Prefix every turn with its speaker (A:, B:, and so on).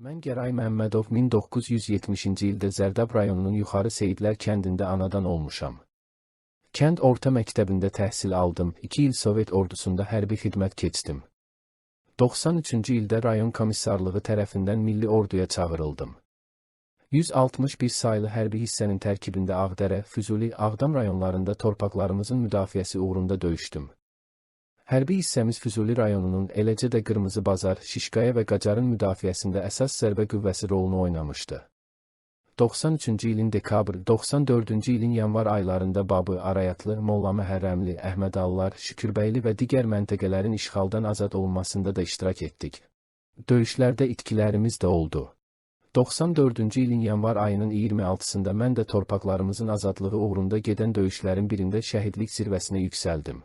A: Mən Gəray Məmmədov 1970-ci ildə Zərdab rayonunun Yuxarı Seyidlər kəndində anadan olmuşam. Kənd orta məktəbində təhsil aldım, 2 il Sovet ordusunda hərbi xidmət keçdim. 93-cü ildə rayon komissarlığı tərəfindən milli orduya çağırıldım. 161 saylı hərbi hissənin tərkibində Ağdərə, Füzuli, Ağdam rayonlarında torpaqlarımızın müdafiəsi uğrunda döyüşdüm. Hərbi hissəmiz Füzuli rayonunun, eləcə də Qırmızı Bazar, Şişqaya və Qacarın müdafiəsində əsas zərbə qüvvəsi rolunu oynamışdı. 93-cü ilin dekabr, 94-cü ilin yanvar aylarında Babı, Arayatlı, Molla Məhərrəmli, Əhmədallar, Şükürbəyli və digər məntəqələrin işğaldan azad olunmasında da iştirak etdik. Döyüşlərdə itkilərimiz də oldu. 94-cü ilin yanvar ayının 26-sında mən də torpaqlarımızın azadlığı uğrunda gedən döyüşlərin birində şəhidlik zirvəsinə yüksəldim.